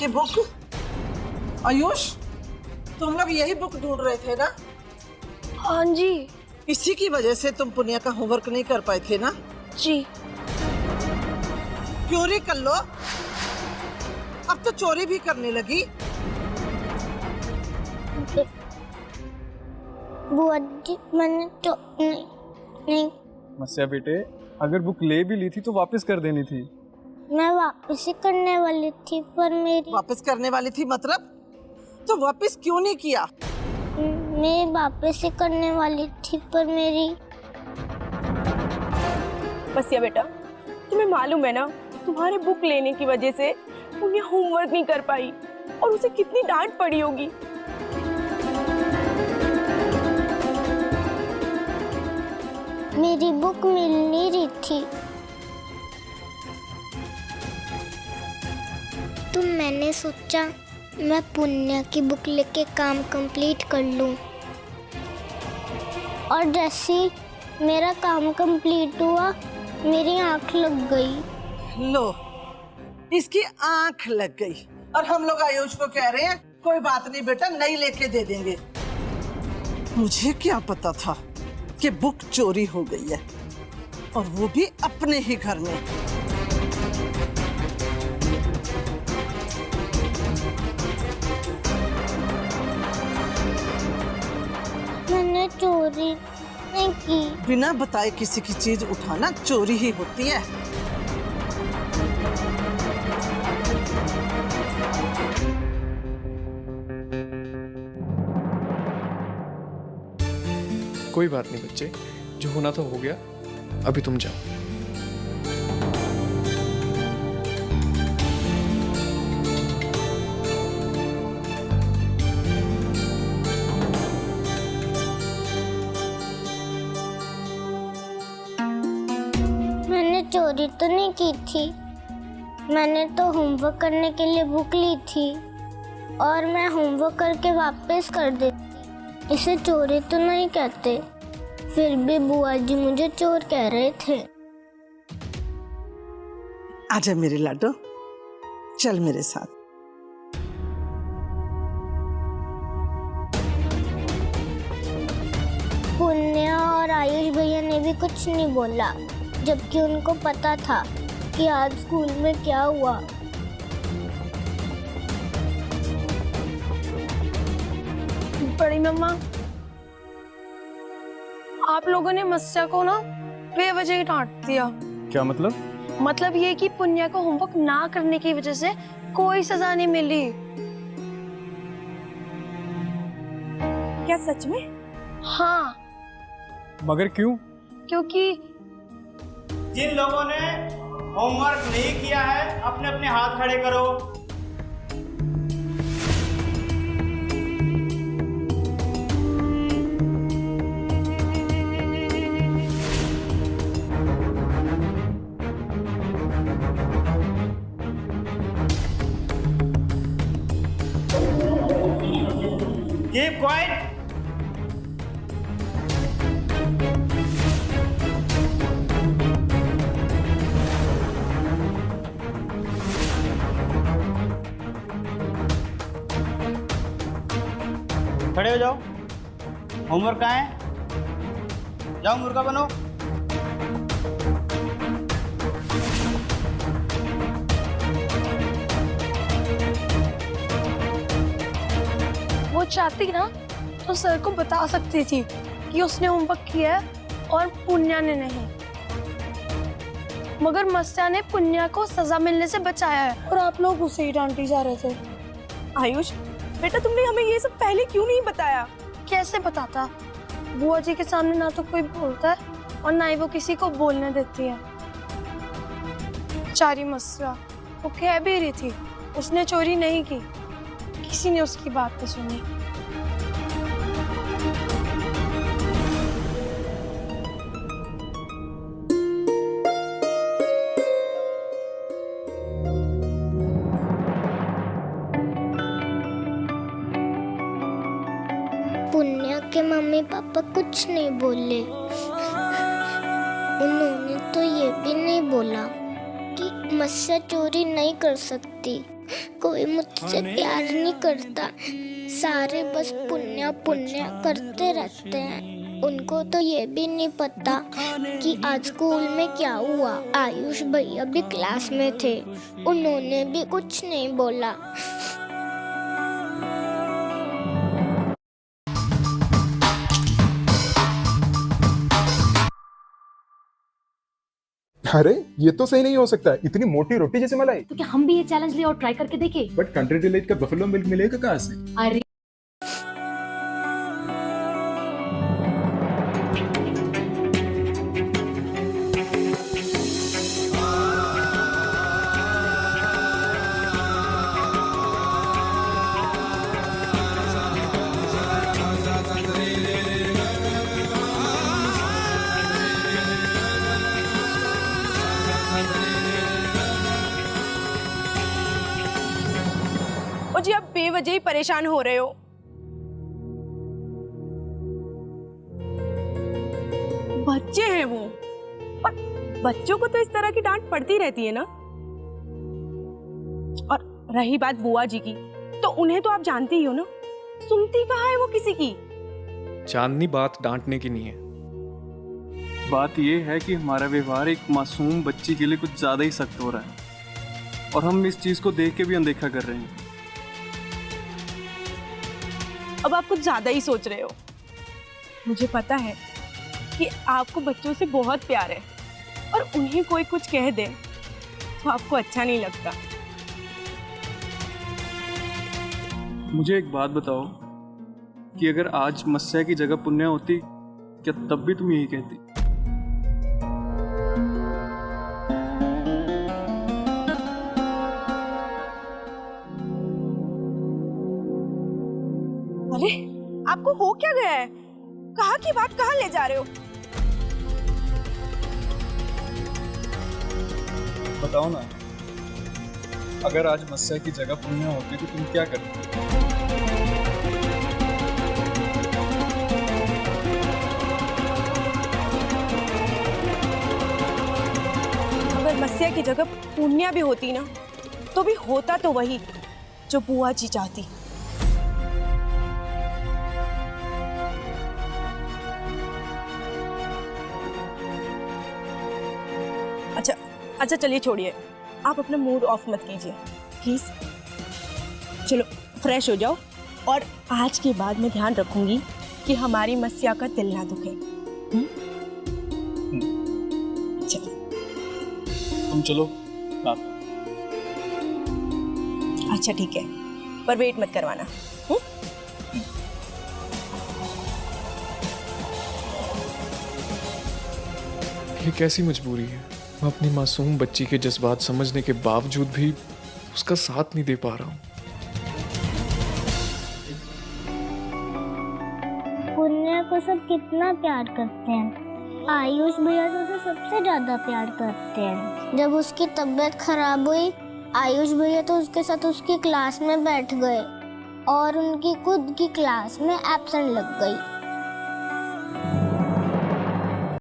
की बुक। आयुष, तुम लोग यही बुक ढूंढ रहे थे ना? हाँ जी। इसी की वजह से तुम पुनिया का होमवर्क नहीं कर पाए थे ना? जी। चोरी कर लो, अब तो चोरी भी करने लगी। बुआ जी, मैंने तो नहीं। मस्या बेटे, अगर बुक ले भी ली थी तो वापस कर देनी थी। मैं वापस ही करने वाली थी, पर मेरी वापस करने वाली थी मतलब? तो वापस क्यों नहीं किया? मैं वापस ही करने वाली थी, पर मेरी मस्या बेटा, तुम्हें मालूम है ना, तुम्हारे बुक लेने की वजह से उन्हें होमवर्क नहीं कर पाई और उसे कितनी डांट पड़ी होगी। मेरी बुक मिल नहीं रही थी, तो मैंने सोचा मैं पुण्य की बुक लेके काम कंप्लीट कर लूं। और जैसे ही मेरा काम कंप्लीट हुआ, मेरी आंख लग गई। लो, इसकी आंख लग गई और हम लोग आयुष को कह रहे हैं कोई बात नहीं बेटा, नई लेके दे देंगे। मुझे क्या पता था कि बुक चोरी हो गई है, और वो भी अपने ही घर में। मैंने चोरी नहीं की। बिना बताए किसी की चीज उठाना चोरी ही होती है। कोई बात नहीं बच्चे, जो होना था हो गया, अभी तुम जाओ। मैंने चोरी तो नहीं की थी, मैंने तो होमवर्क करने के लिए बुक ली थी और मैं होमवर्क करके वापस कर देती। इसे चोरी तो नहीं कहते, फिर भी बुआ जी मुझे चोर कह रहे थे। आजा मेरे लाडो, चल मेरे साथ। पुण्य और आयुष भैया ने भी कुछ नहीं बोला, जबकि उनको पता था कि आज स्कूल में क्या हुआ। बड़ी मम्मा, आप लोगों ने मस्या को ना बेवजह ही डांट दिया। क्या मतलब? मतलब ये कि पुण्य को होमवर्क ना करने की वजह से कोई सजा नहीं मिली। क्या सच में? हाँ। मगर क्यों? क्योंकि जिन लोगों ने होमवर्क नहीं किया है, अपने अपने हाथ खड़े करो। Keep quiet. खड़े हो जाओ। होमवर्क कहाँ है? जाओ मुर्गा बनो। वो चाहती ना तो सर को बता सकती थी कि उसने होमवर्क किया है और पुण्या ने नहीं, मगर मस्या ने पुण्या को सजा मिलने से बचाया है और आप लोग उसे ही डांटी जा रहे थे। आयुष बेटा, तुमने हमें ये सब पहले क्यों नहीं बताया? कैसे बताता? बुआ जी के सामने ना तो कोई बोलता है और ना ही वो किसी को बोलने देती है। बेचारी मस्या, वो कह भी रही थी उसने चोरी नहीं की, किसी ने उसकी बात नहीं सुनी। पुण्य के मम्मी पापा कुछ नहीं बोले। उन्होंने तो ये भी नहीं बोला कि मस्या चोरी नहीं कर सकती, कोई मुझसे प्यार नहीं करता, सारे बस पुण्य पुण्य करते रहते हैं। उनको तो ये भी नहीं पता कि आज स्कूल में क्या हुआ। आयुष भैया भी क्लास में थे, उन्होंने भी कुछ नहीं बोला। अरे ये तो सही नहीं हो सकता, इतनी मोटी रोटी जैसे मलाई। तो क्या हम भी ये चैलेंज ले और ट्राई करके देखें? बट कंट्री डिलाइट का बफेलो मिल्क मिलेगा कहाँ से? अरे और जी आप बेवजह ही परेशान हो रहे हो। बच्चे हैं वो, और बच्चों को तो इस तरह की डांट पड़ती रहती है ना। और रही बात बुआ जी की, तो उन्हें तो आप जानती ही हो ना, सुनती कहाँ है वो किसी की। चांदनी, बात डांटने की नहीं है। बात ये है कि हमारा व्यवहार एक मासूम बच्ची के लिए कुछ ज़्यादा ही सख्त हो रहा है, और हम इस चीज़ को देख के भी अनदेखा कर रहे हैं। अब आप कुछ ज्यादा ही सोच रहे हो। मुझे पता है कि आपको बच्चों से बहुत प्यार है, और उन्हें कोई कुछ कह दे तो आपको अच्छा नहीं लगता। मुझे एक बात बताओ कि अगर आज मस्या की जगह पुण्य होती, क्या तब भी तुम यही कहती? अरे आपको हो क्या गया है? कहाँ की बात कहाँ ले जा रहे हो? बताओ ना, अगर आज मस्या की जगह पुण्य होती तो तुम क्या करते? अगर मस्या की जगह पुण्या भी होती ना, तो भी होता तो वही जो बुआ जी चाहती। अच्छा चलिए छोड़िए, आप अपना मूड ऑफ मत कीजिए प्लीज। चलो फ्रेश हो जाओ, और आज के बाद मैं ध्यान रखूंगी कि हमारी मस्या का दिल ना दुखे। चलो तुम चलो। अच्छा ठीक है, पर वेट मत करवाना। ये कैसी मजबूरी है? मैं अपनी मासूम बच्ची के जज्बात समझने के बावजूद भी उसका साथ नहीं दे पा रहा हूँ। पुण्य को सब कितना प्यार करते हैं। आयुष भैया तो उसे सबसे ज्यादा प्यार करते हैं। जब उसकी तबीयत खराब हुई, आयुष भैया तो उसके साथ उसकी क्लास में बैठ गए और उनकी खुद की क्लास में एब्सेंट लग गई।